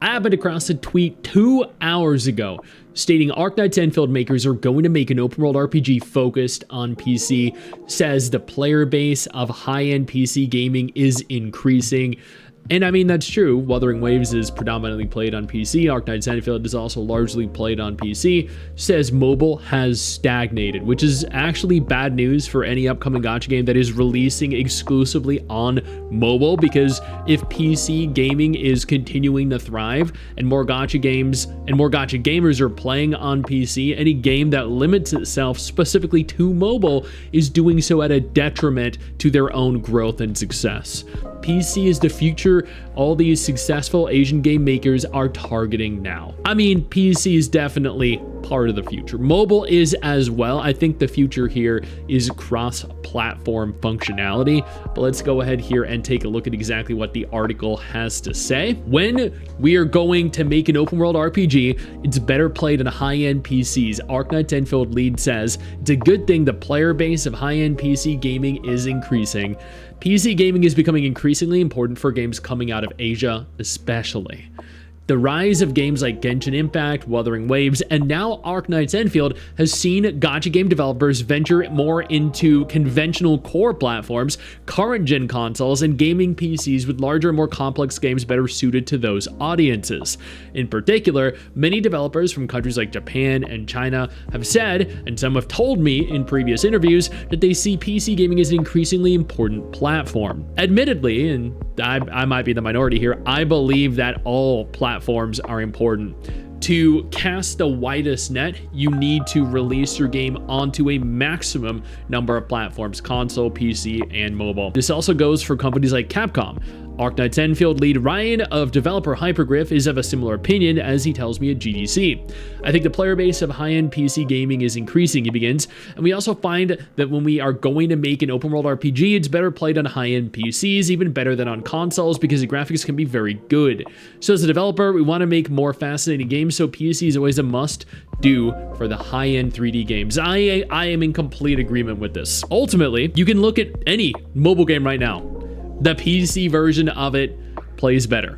I happened across a tweet 2 hours ago stating Arknight's Enfield makers are going to make an open world RPG focused on PC, says the player base of high-end PC gaming is increasing. And I mean, that's true. Wuthering Waves is predominantly played on PC. Arknight's Enfield is also largely played on PC. Says mobile has stagnated, which is actually bad news for any upcoming gacha game that is releasing exclusively on mobile, because if PC gaming is continuing to thrive and more gacha games and more gacha gamers are playing on PC, any game that limits itself specifically to mobile is doing so at a detriment to their own growth and success. PC is the future all these successful Asian game makers are targeting now. I mean, PC is definitely part of the future. Mobile is as well. I think the future here is cross-platform functionality. But let's go ahead here and take a look at exactly what the article has to say. When we are going to make an open world RPG, it's better played on high-end PCs. Arknight's Enfield lead says, it's a good thing the player base of high-end PC gaming is increasing. PC gaming is becoming increasingly important for games coming out of Asia, especially. The rise of games like Genshin Impact, Wuthering Waves, and now Arknight's Enfield has seen gacha game developers venture more into conventional core platforms, current-gen consoles, and gaming PCs with larger, more complex games better suited to those audiences. In particular, many developers from countries like Japan and China have said, and some have told me in previous interviews, that they see PC gaming as an increasingly important platform. Admittedly, and I might be the minority here, I believe that all platforms are important. To cast the widest net, you need to release your game onto a maximum number of platforms: console, PC, and mobile. This also goes for companies like Capcom. Arknight's Enfield lead Ryan of developer Hypergriff is of a similar opinion, as he tells me at GDC. I think the player base of high-end PC gaming is increasing, he begins, and we also find that when we are going to make an open world RPG, it's better played on high-end PCs, even better than on consoles, because the graphics can be very good. So as a developer, we want to make more fascinating games, so PC is always a must-do for the high-end 3D games. I am in complete agreement with this. Ultimately, you can look at any mobile game right now. The PC version of it plays better.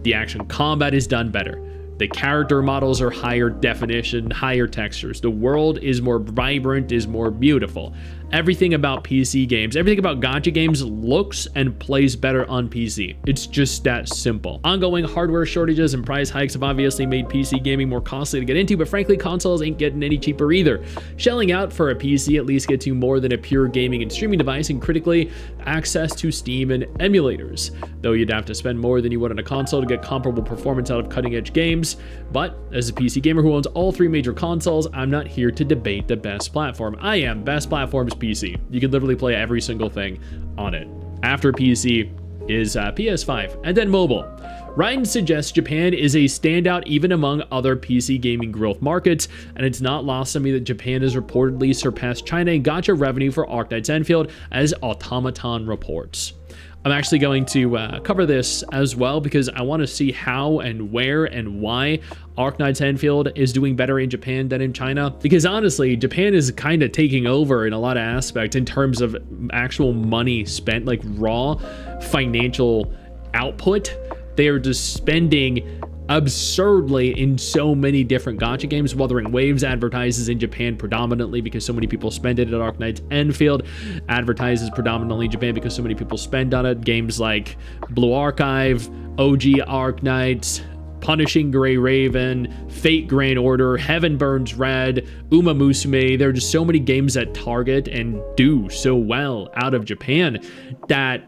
The action combat is done better. The character models are higher definition, higher textures. The world is more vibrant, is more beautiful. Everything about PC games, everything about gacha games looks and plays better on PC. It's just that simple. Ongoing hardware shortages and price hikes have obviously made PC gaming more costly to get into, but frankly, consoles ain't getting any cheaper either. Shelling out for a PC at least gets you more than a pure gaming and streaming device, and critically, access to Steam and emulators. Though you'd have to spend more than you would on a console to get comparable performance out of cutting-edge games. But as a PC gamer who owns all three major consoles, I'm not here to debate the best platform. I am. Best platform's PC. You can literally play every single thing on it. After PC is PS5, and then mobile. Ryan suggests Japan is a standout even among other PC gaming growth markets, and it's not lost on me that Japan has reportedly surpassed China in gacha revenue for Arknight's Enfield, as Automaton reports. I'm actually going to cover this as well, because I want to see how and where and why Arknight's Enfield is doing better in Japan than in China. Because honestly, Japan is kind of taking over in a lot of aspects in terms of actual money spent, like raw financial output. They are just spending absurdly in so many different gacha games. Wuthering Waves advertises in Japan predominantly because so many people spend it. At Arknight's Enfield advertises predominantly in Japan because so many people spend on it. Games like Blue Archive, OG Arknights, Punishing Grey Raven, Fate Grand Order, Heaven Burns Red, Uma Musume. There are just so many games that target and do so well out of Japan that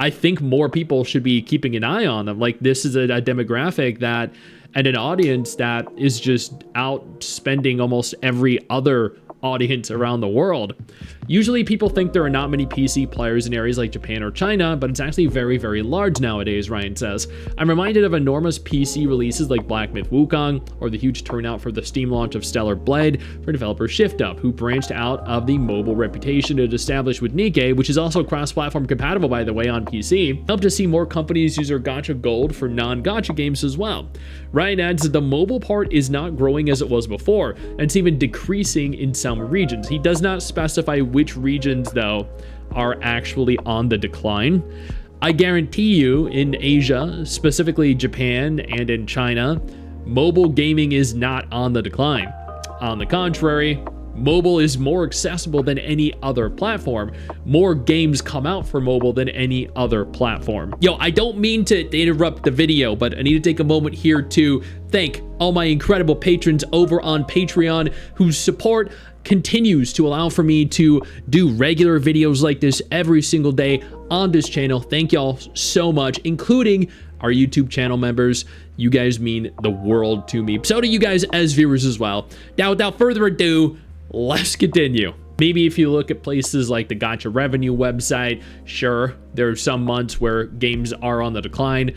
I think more people should be keeping an eye on them. Like, this is a demographic that, and an audience that is just out spending almost every other audience around the world. Usually people think there are not many PC players in areas like Japan or China, but it's actually very, very large nowadays, Ryan says. I'm reminded of enormous PC releases like Black Myth Wukong, or the huge turnout for the Steam launch of Stellar Blade for developer ShiftUp, who branched out of the mobile reputation it established with Nikke, which is also cross-platform compatible, by the way, on PC. Help to see more companies use their gacha gold for non-gacha games as well. Ryan adds that the mobile part is not growing as it was before, and it's even decreasing in some regions. He does not specify which regions, though, are actually on the decline. I guarantee you in Asia, specifically Japan and in China, mobile gaming is not on the decline. On the contrary, mobile is more accessible than any other platform. More games come out for mobile than any other platform. Yo, I don't mean to interrupt the video, but I need to take a moment here to thank all my incredible patrons over on Patreon whose support continues to allow for me to do regular videos like this every single day on this channel. Thank y'all so much, including our YouTube channel members. You guys mean the world to me. So do you guys as viewers as well. Now, without further ado, let's continue. Maybe if you look at places like the Gacha revenue website, sure, there are some months where games are on the decline,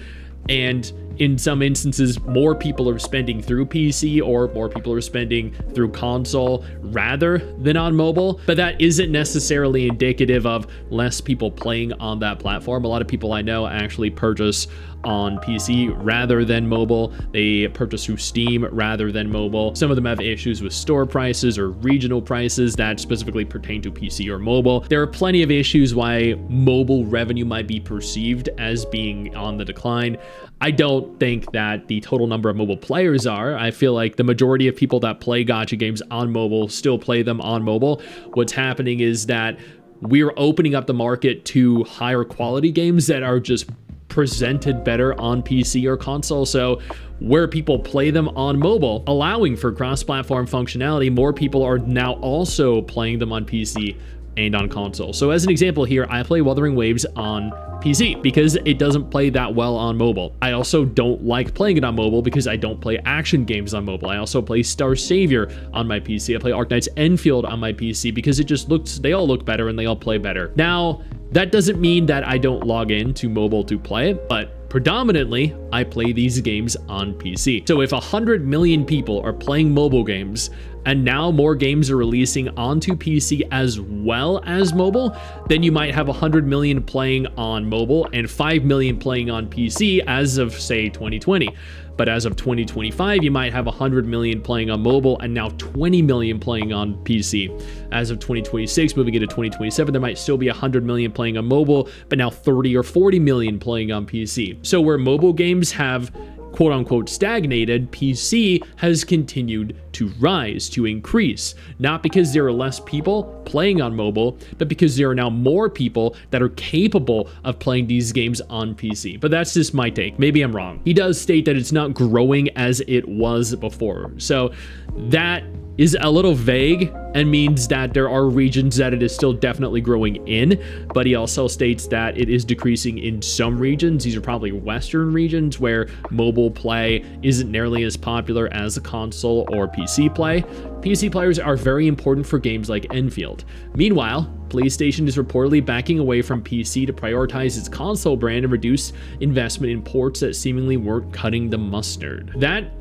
and in some instances, more people are spending through PC or more people are spending through console rather than on mobile. But that isn't necessarily indicative of less people playing on that platform. A lot of people I know actually purchase on PC rather than mobile. They purchase through Steam rather than mobile. Some of them have issues with store prices or regional prices that specifically pertain to PC or mobile. There are plenty of issues why mobile revenue might be perceived as being on the decline. I don't think that the total number of mobile players are. I feel like the majority of people that play gacha games on mobile still play them on mobile. What's happening is that we're opening up the market to higher quality games that are just presented better on PC or console. So where people play them on mobile, allowing for cross-platform functionality, more people are now also playing them on PC and on console. So as an example here, I play Wuthering Waves on PC because it doesn't play that well on mobile. I also don't like playing it on mobile because I don't play action games on mobile. I also play Star Savior on my PC. I play Arknight's Enfield on my PC because it just looks, they all look better and they all play better. Now, that doesn't mean that I don't log in to mobile to play it, but predominantly, I play these games on PC. So if 100 million people are playing mobile games, and now more games are releasing onto PC as well as mobile, then you might have 100 million playing on mobile and 5 million playing on PC as of, say, 2020. But as of 2025, you might have 100 million playing on mobile and now 20 million playing on PC. As of 2026, moving into 2027, there might still be 100 million playing on mobile, but now 30 or 40 million playing on PC. So where mobile games have quote unquote stagnated, PC has continued to rise, to increase, not because there are less people playing on mobile, but because there are now more people that are capable of playing these games on PC. But that's just my take. Maybe I'm wrong. He does state that it's not growing as it was before. So that is a little vague and means that there are regions that it is still definitely growing in, but he also states that it is decreasing in some regions. These are probably Western regions where mobile play isn't nearly as popular as a console or PC play. PC players are very important for games like Enfield. Meanwhile, PlayStation is reportedly backing away from PC to prioritize its console brand and reduce investment in ports that seemingly weren't cutting the mustard. That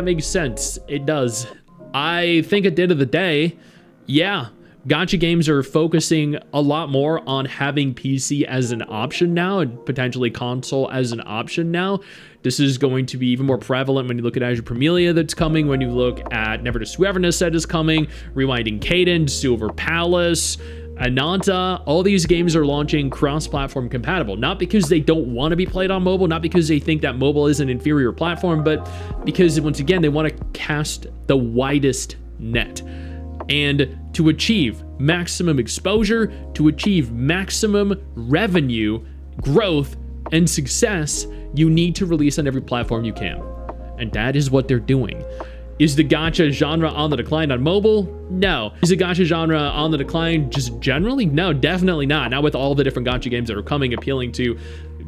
makes sense. It does. I think at the end of the day, yeah, gacha games are focusing a lot more on having PC as an option now and potentially console as an option now. This is going to be even more prevalent when you look at Azure Premilia that's coming, when you look at Never to Sweverness that is coming, Rewinding Cadence, Silver Palace, Ananta. All these games are launching cross-platform compatible, not because they don't want to be played on mobile, not because they think that mobile is an inferior platform, but because, once again, they want to cast the widest net. And to achieve maximum exposure, to achieve maximum revenue, growth, and success, you need to release on every platform you can. And that is what they're doing. Is the gacha genre on the decline on mobile? No. Is the gacha genre on the decline just generally? No, definitely not. Not with all the different gacha games that are coming, appealing to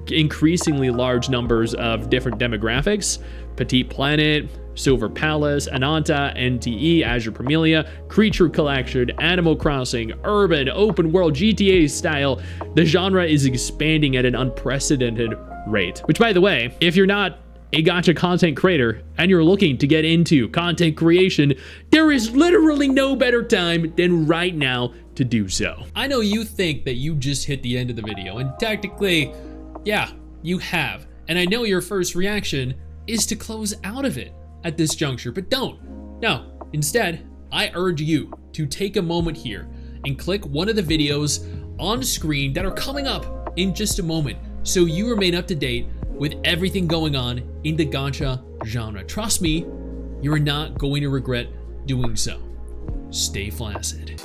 increasingly large numbers of different demographics. Petite Planet, Silver Palace, Ananta, NTE, Azure Premilia, Creature Collection, Animal Crossing, Urban, Open World, GTA style. The genre is expanding at an unprecedented rate. Which, by the way, if you're not a gacha content creator and you're looking to get into content creation, there is literally no better time than right now to do so. I know you think that you just hit the end of the video, and technically, yeah, you have. And I know your first reaction is to close out of it at this juncture, but don't. No, instead, I urge you to take a moment here and click one of the videos on screen that are coming up in just a moment. so you remain up to date with everything going on in the gacha genre. Trust me, you are not going to regret doing so. Stay flaccid.